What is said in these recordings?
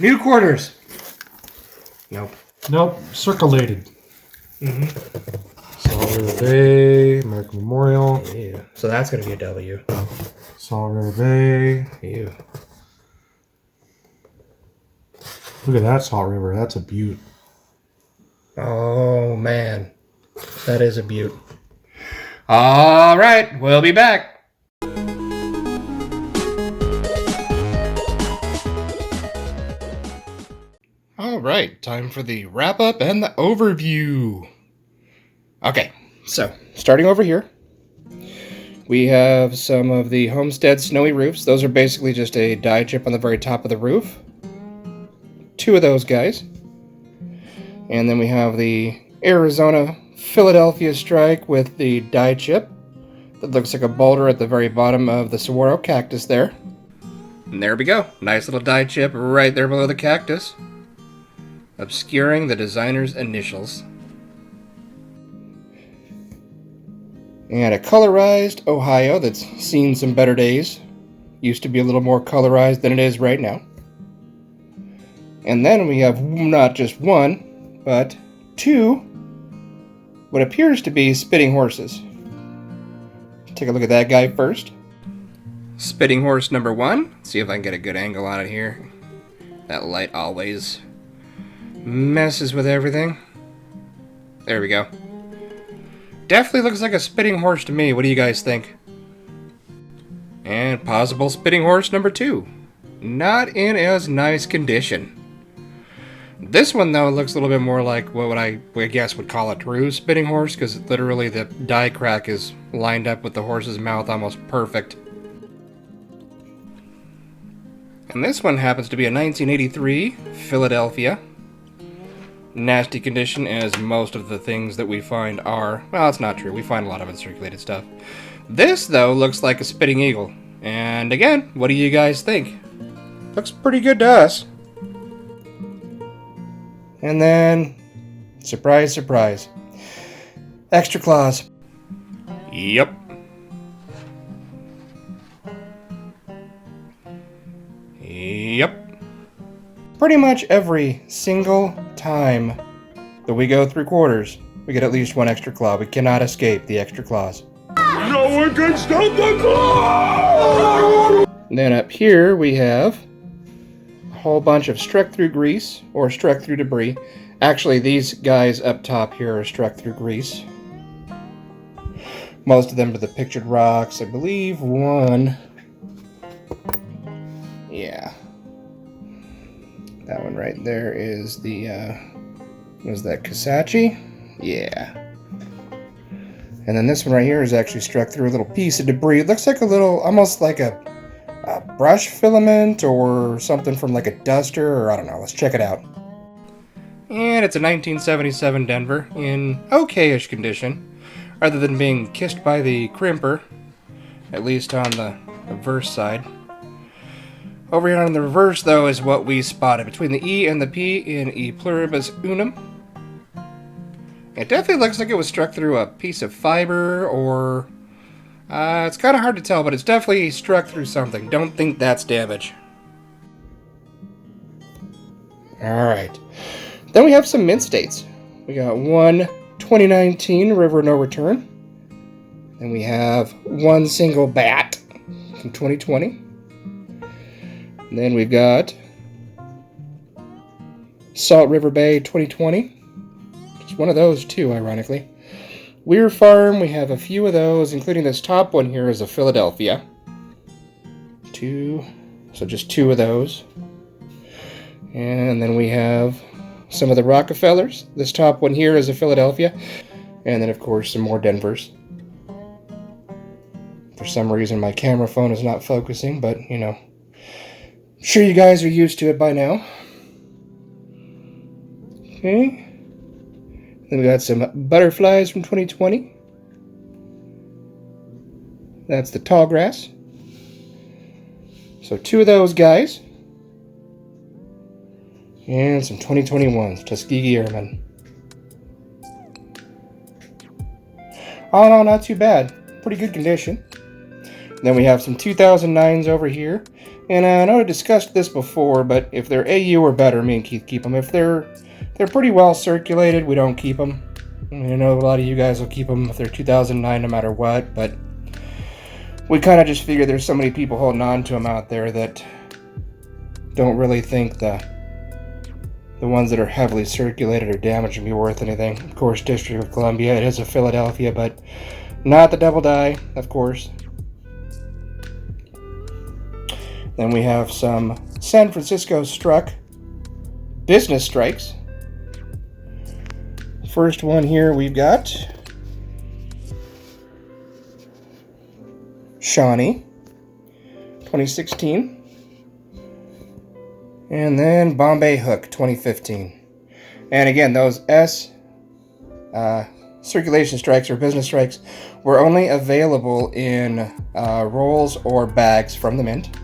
New quarters. Nope. Nope, circulated. Mm-hmm. Salt River Bay, American Memorial. Ew. So that's going to be a W. Salt River Bay. Ew. Look at that Salt River. That's a beaut. Oh, man. That is a beaut. All right. We'll be back. All right. Time for the wrap-up and the overview. Okay. So, starting over here, we have some of the Homestead snowy roofs. Those are basically just a dye chip on the very top of the roof. 2 of those guys. And then we have the Arizona Philadelphia strike with the dye chip that looks like a boulder at the very bottom of the saguaro cactus there. And there we go. Nice little dye chip right there below the cactus, obscuring the designer's initials. And a colorized Ohio that's seen some better days. Used to be a little more colorized than it is right now. And then we have not just 1, but 2 what appears to be spitting horses. Take a look at that guy first. Spitting horse number 1. Let's see if I can get a good angle on it here. That light always messes with everything. There we go. Definitely looks like a spitting horse to me. What do you guys think? And possible spitting horse number 2. Not in as nice condition. This one, though, looks a little bit more like what I guess would call a true spitting horse, because literally the die crack is lined up with the horse's mouth almost perfect. And this one happens to be a 1983 Philadelphia. Nasty condition, as most of the things that we find are. Well, it's not true. We find a lot of uncirculated stuff. This, though, looks like a spitting eagle. And again, what do you guys think? Looks pretty good to us. And then, surprise, surprise, extra claws. Yep. Yep. Pretty much every single time that we go through quarters, we get at least 1 extra claw. We cannot escape the extra claws. No one can stop the claw! And then up here we have a whole bunch of struck through grease or struck through debris. Actually, these guys up top here are struck through grease. Most of them are the pictured rocks. I believe 1. Yeah. That one right there is the, was that Kasachi? Yeah. And then this one right here is actually struck through a little piece of debris. It looks like a little, almost like a brush filament or something from like a duster, or I don't know. Let's check it out. And it's a 1977 Denver in okay-ish condition, rather than being kissed by the crimper, at least on the reverse side. Over here on the reverse, though, is what we spotted between the E and the P in E pluribus unum. It definitely looks like it was struck through a piece of fiber, or it's kind of hard to tell, but it's definitely struck through something. Don't think that's damage. Alright. Then we have some mint states. We got 1 2019 River No Return. Then we have 1 single bat from 2020. And then we've got Salt River Bay 2020. Just one of those too, ironically. Weir Farm, we have a few of those, including this top one here is a Philadelphia. 2, so just 2 of those. And then we have some of the Rockefellers. This top one here is a Philadelphia. And then, of course, some more Denvers. For some reason, my camera phone is not focusing, but, you know, I'm sure you guys are used to it by now. Okay. Then we got some butterflies from 2020. That's the tall grass. So 2 of those guys. And some 2021s, Tuskegee Airmen. All in all, not too bad. Pretty good condition. Then we have some 2009s over here. And I know I discussed this before, but if they're AU or better, me and Keith keep them. If they're pretty well circulated, we don't keep them. I know a lot of you guys will keep them if they're 2009 no matter what, but we kind of just figure there's so many people holding on to them out there that don't really think the ones that are heavily circulated or damaged can be worth anything. Of course, District of Columbia, it is a Philadelphia, but not the double die, of course. Then we have some San Francisco Struck business strikes. First one here we've got Shawnee 2016. And then Bombay Hook 2015. And again, those S circulation strikes or business strikes were only available in rolls or bags from the mint.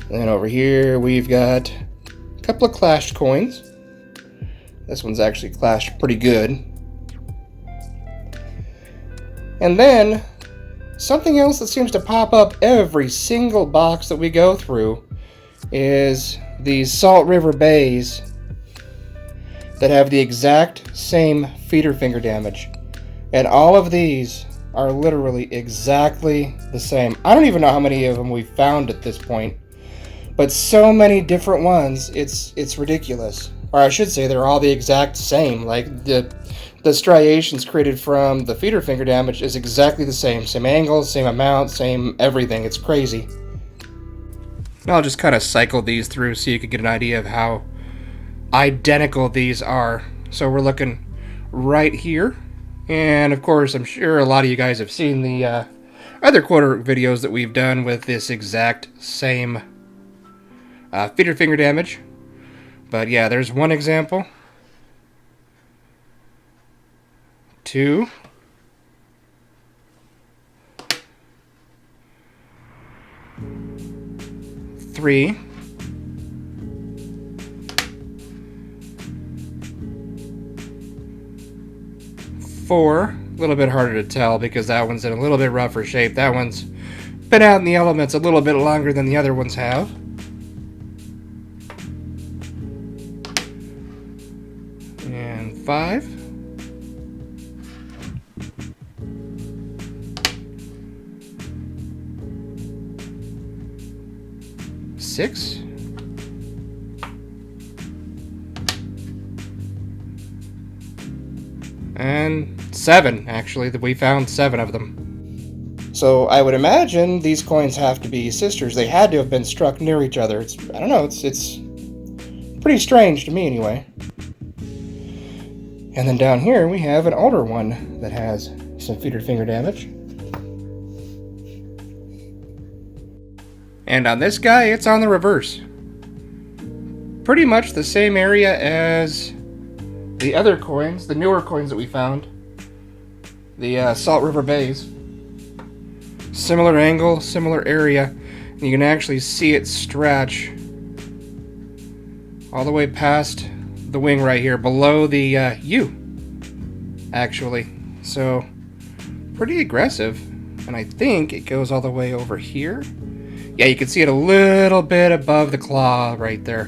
And over here we've got a couple of clashed coins. This one's actually clashed pretty good. And then something else that seems to pop up every single box that we go through is these Salt River bays that have the exact same feeder finger damage. And all of these are literally exactly the same. I don't even know how many of them we've found at this point, but so many different ones, it's ridiculous. Or I should say they're all the exact same. Like the striations created from the feeder finger damage is exactly the same. Same angle, same amount, same everything. It's crazy. I'll just kind of cycle these through so you can get an idea of how identical these are. So we're looking right here. And of course, I'm sure a lot of you guys have seen the other quarter videos that we've done with this exact same feeder finger damage. But yeah, there's one example. 2. 3. 4. A little bit harder to tell because that one's in a little bit rougher shape. That one's been out in the elements a little bit longer than the other ones have. And 5. 6. And 7, actually. We found 7 of them. So I would imagine these coins have to be sisters. They had to have been struck near each other. I don't know, it's pretty strange to me anyway. And then down here we have an older one that has some feeder finger damage. And on this guy, it's on the reverse. Pretty much the same area as the other coins, the newer coins that we found. The Salt River bays. Similar angle, similar area. And you can actually see it stretch all the way past the wing right here, below the U, actually. So, pretty aggressive. And I think it goes all the way over here. Yeah, you can see it a little bit above the claw right there.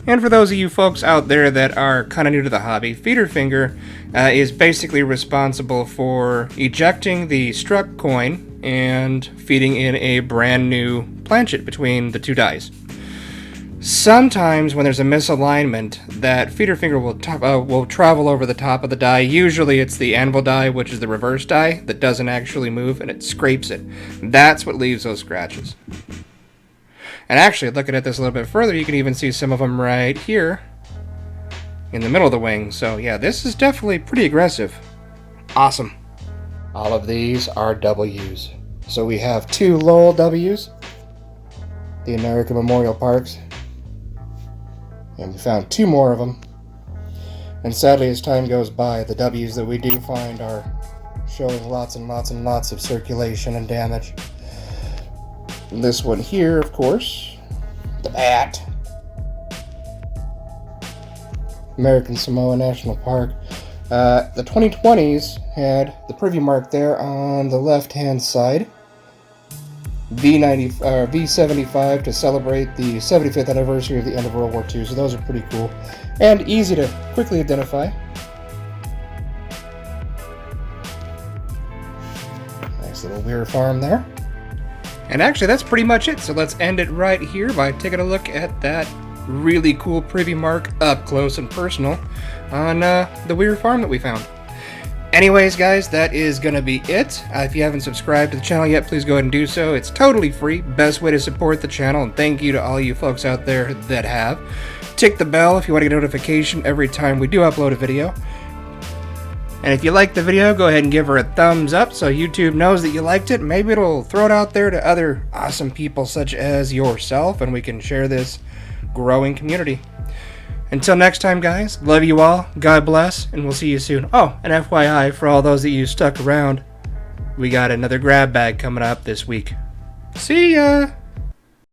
And for those of you folks out there that are kind of new to the hobby, feeder finger is basically responsible for ejecting the struck coin and feeding in a brand new planchet between the two dies. Sometimes when there's a misalignment, that feeder finger will travel over the top of the die. Usually it's the anvil die, which is the reverse die, that doesn't actually move, and it scrapes it. That's what leaves those scratches. And actually, looking at this a little bit further, you can even see some of them right here in the middle of the wing. So yeah, this is definitely pretty aggressive. Awesome. All of these are W's. So we have 2 Lowell W's, the American Memorial Parks. And we found 2 more of them. And sadly, as time goes by, the W's that we do find are showing lots and lots and lots of circulation and damage. And this one here, of course, the bat. American Samoa National Park. The 2020s had the privy mark there on the left-hand side. V75 to celebrate the 75th anniversary of the end of World War II. So those are pretty cool and easy to quickly identify. Nice little Weir farm there. And actually, that's pretty much it. So let's end it right here by taking a look at that really cool privy mark up close and personal on the Weir farm that we found. Anyways, guys, that is going to be it. If you haven't subscribed to the channel yet, please go ahead and do so. It's totally free. Best way to support the channel, and thank you to all you folks out there that have. Tick the bell if you want to get a notification every time we do upload a video. And if you liked the video, go ahead and give her a thumbs up so YouTube knows that you liked it. Maybe it'll throw it out there to other awesome people such as yourself, and we can share this growing community. Until next time, guys, love you all, God bless, and we'll see you soon. Oh, and FYI, for all those of you stuck around, we got another grab bag coming up this week. See ya!